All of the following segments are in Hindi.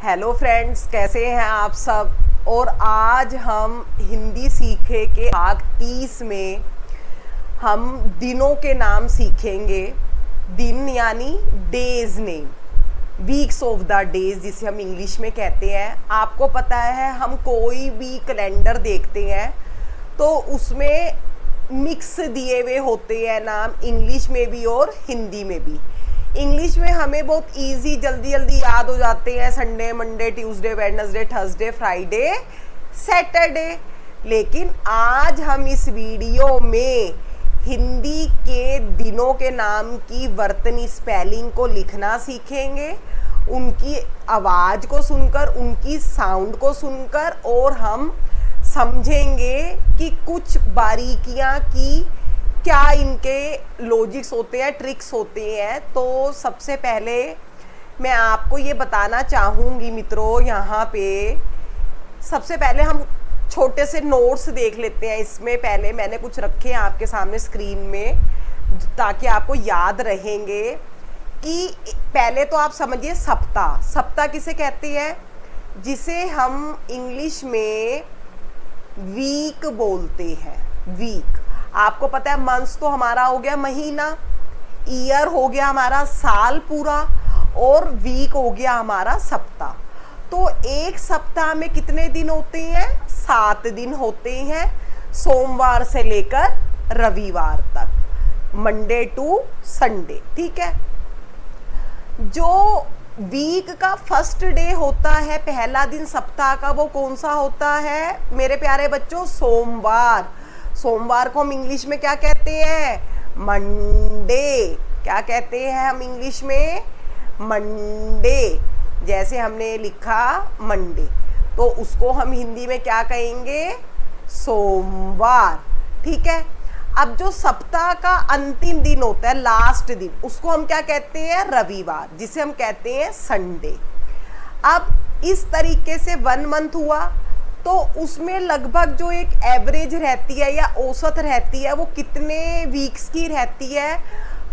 हेलो फ्रेंड्स, कैसे हैं आप सब। और आज हम हिंदी सीखे के भाग 30 में हम दिनों के नाम सीखेंगे। दिन यानी days name, weeks of the days जिसे हम इंग्लिश में कहते हैं। आपको पता है हम कोई भी कैलेंडर देखते हैं तो उसमें मिक्स दिए हुए होते हैं नाम, इंग्लिश में भी और हिंदी में भी। इंग्लिश में हमें बहुत इजी जल्दी जल्दी याद हो जाते हैं, Sunday, Monday, Tuesday, Wednesday, Thursday, Friday, Saturday. लेकिन आज हम इस वीडियो में हिंदी के दिनों के नाम की वर्तनी स्पेलिंग को लिखना सीखेंगे, उनकी आवाज़ को सुनकर, उनकी साउंड को सुनकर, और हम समझेंगे कि कुछ बारीकियां की क्या इनके लॉजिक्स होते हैं, ट्रिक्स होते हैं। तो सबसे पहले मैं आपको ये बताना चाहूँगी मित्रों, यहाँ पे सबसे पहले हम छोटे से नोट्स देख लेते हैं। इसमें पहले मैंने कुछ रखे हैं आपके सामने स्क्रीन में ताकि आपको याद रहेंगे कि पहले तो आप समझिए सप्ताह। सप्ताह किसे कहते हैं? जिसे हम इंग्लिश में वीक बोलते हैं। वीक, आपको पता है मंथ्स तो हमारा हो गया महीना, ईयर हो गया हमारा साल पूरा, और वीक हो गया हमारा सप्ताह। तो एक सप्ताह में कितने दिन होते हैं? 7 दिन होते हैं, सोमवार से लेकर रविवार तक, मंडे टू संडे। ठीक है। जो वीक का फर्स्ट डे होता है, पहला दिन सप्ताह का, वो कौन सा होता है मेरे प्यारे बच्चों? सोमवार। सोमवार को हम इंग्लिश में क्या कहते हैं? मंडे। क्या कहते हैं हम इंग्लिश में? मंडे। जैसे हमने लिखा मंडे, तो उसको हम हिंदी में क्या कहेंगे? सोमवार। ठीक है। अब जो सप्ताह का अंतिम दिन होता है, लास्ट दिन, उसको हम क्या कहते हैं? रविवार, जिसे हम कहते हैं संडे। अब इस तरीके से 1 मंथ हुआ, तो उसमें लगभग जो एक एवरेज रहती है या औसत रहती है, वो कितने वीक्स की रहती है?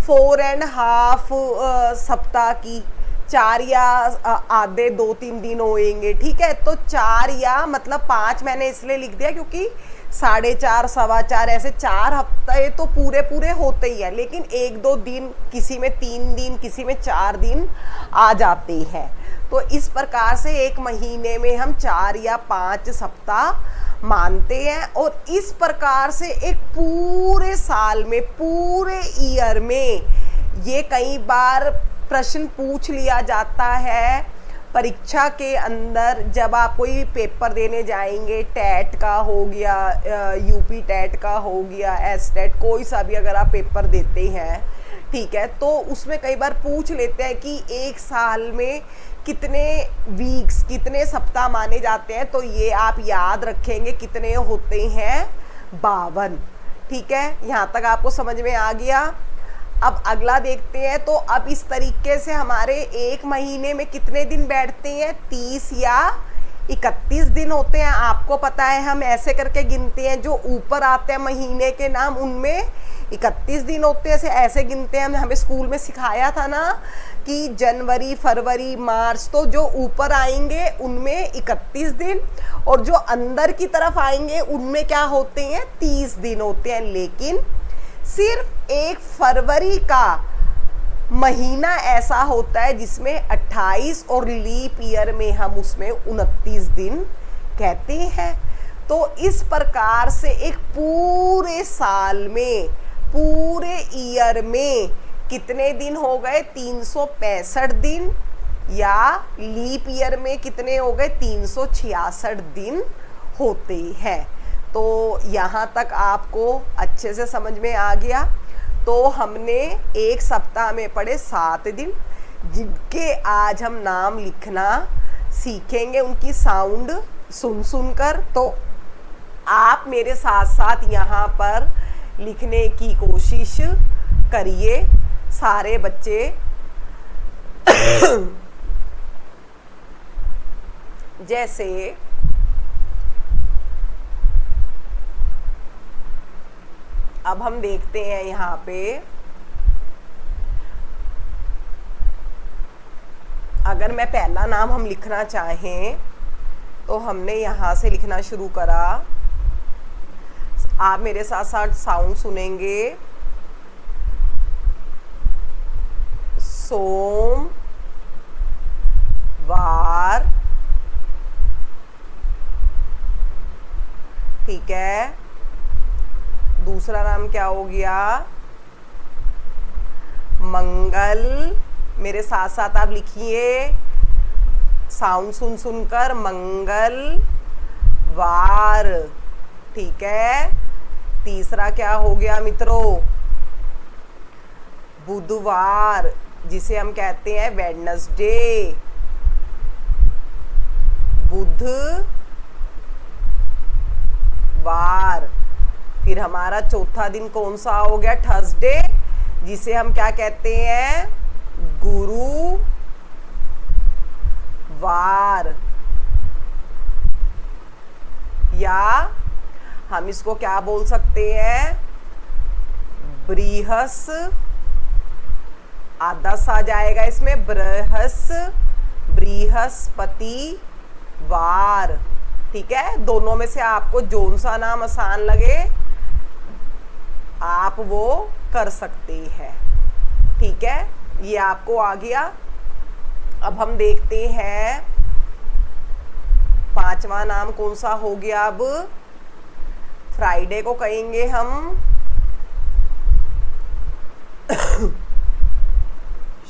4.5 सप्ताह की। 4 या आधे 2-3 दिन होएंगे। ठीक है। तो 4 या मतलब 5 मैंने इसलिए लिख दिया क्योंकि 4.5, 4.25 ऐसे 4 हफ्ते तो पूरे पूरे होते ही है, लेकिन 1-2 दिन, किसी में 3 दिन, किसी में 4 दिन आ जाते हैं। तो इस प्रकार से एक महीने में हम 4 या 5 सप्ताह मानते हैं। और इस प्रकार से एक पूरे साल में, पूरे ईयर में, ये कई बार प्रश्न पूछ लिया जाता है परीक्षा के अंदर। जब आप कोई पेपर देने जाएंगे, टेट का हो गया, यूपी टेट का हो गया, एस टेट, कोई सा भी अगर आप पेपर देते हैं, ठीक है, तो उसमें कई बार पूछ लेते हैं कि एक साल में कितने वीक्स, कितने सप्ताह माने जाते हैं। तो ये आप याद रखेंगे कितने होते हैं? 52। ठीक है। यहाँ तक आपको समझ में आ गया। अब अगला देखते हैं। तो अब इस तरीके से हमारे एक महीने में कितने दिन बैठते हैं? 30 या 31 दिन होते हैं। आपको पता है हम ऐसे करके गिनते हैं, जो ऊपर आते हैं महीने के नाम उनमें 31 दिन होते हैं, ऐसे गिनते हैं। हमें स्कूल में सिखाया था ना कि जनवरी, फरवरी, मार्च, तो जो ऊपर आएंगे उनमें 31 दिन, और जो अंदर की तरफ आएंगे उनमें क्या होते हैं? 30 दिन होते हैं। लेकिन सिर्फ एक फरवरी का महीना ऐसा होता है जिसमें 28, और लीप ईयर में हम उसमें 29 दिन कहते हैं। तो इस प्रकार से एक पूरे साल में, पूरे ईयर में कितने दिन हो गए? 365 दिन, या लीप ईयर में कितने हो गए? 366 दिन होते हैं। तो यहाँ तक आपको अच्छे से समझ में आ गया। तो हमने एक सप्ताह में पढ़े 7 दिन, जिनके आज हम नाम लिखना सीखेंगे, उनकी साउंड सुन सुनकर। तो आप मेरे साथ साथ यहाँ पर लिखने की कोशिश करिए, सारे बच्चे। जैसे अब हम देखते हैं यहाँ पे अगर मैं पहला नाम हम लिखना चाहें तो हमने यहाँ से लिखना शुरू करा। आप मेरे साथ साथ साउंड सुनेंगे। सोम वार, ठीक है। दूसरा नाम क्या हो गया? मंगल। मेरे साथ साथ आप लिखिए, साउंड सुन सुनकर, मंगल वार, ठीक है। तीसरा क्या हो गया मित्रों? बुधवार, जिसे हम कहते हैं वेडनेसडे। बुधवार। फिर हमारा चौथा दिन कौन सा हो गया? थर्सडे, जिसे हम क्या कहते हैं? गुरुवार। या हम इसको क्या बोल सकते हैं? आधा सा जाएगा इसमें, बृहस्पतिवार, ठीक है। दोनों में से आपको जोन सा नाम आसान लगे आप वो कर सकते हैं, ठीक है। ये आपको आ गया। अब हम देखते हैं पांचवा नाम कौन सा हो गया। अब फ्राइडे को कहेंगे हम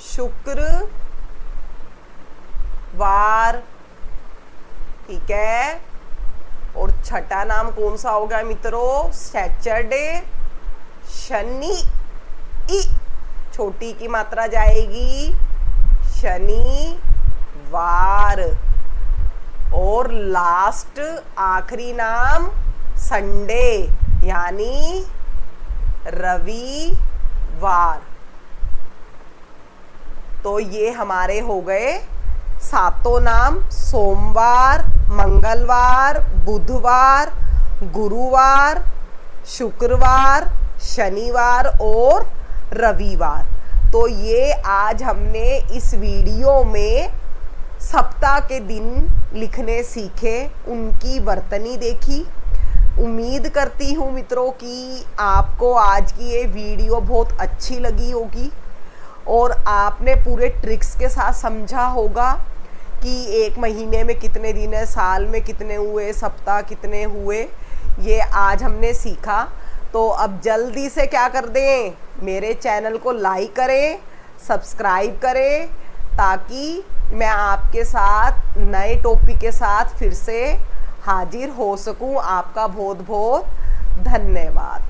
शुक्रवार, ठीक है। और छठा नाम कौन सा होगा मित्रों? सैटरडे, शनि, छोटी की मात्रा जाएगी, शनिवार। और लास्ट आखिरी नाम संडे, यानी रविवार। तो ये हमारे हो गए सातों नाम। सोमवार, मंगलवार, बुधवार, गुरुवार, शुक्रवार, शनिवार और रविवार। तो ये आज हमने इस वीडियो में सप्ताह के दिन लिखने सीखे, उनकी वर्तनी देखी। उम्मीद करती हूँ मित्रों कि आपको आज की ये वीडियो बहुत अच्छी लगी होगी और आपने पूरे ट्रिक्स के साथ समझा होगा कि एक महीने में कितने दिन है, साल में कितने हुए, सप्ताह कितने हुए, ये आज हमने सीखा। तो अब जल्दी से क्या कर दें, मेरे चैनल को लाइक करें, सब्सक्राइब करें, ताकि मैं आपके साथ नए टॉपिक के साथ फिर से हाजिर हो सकूं। आपका बहुत बहुत धन्यवाद।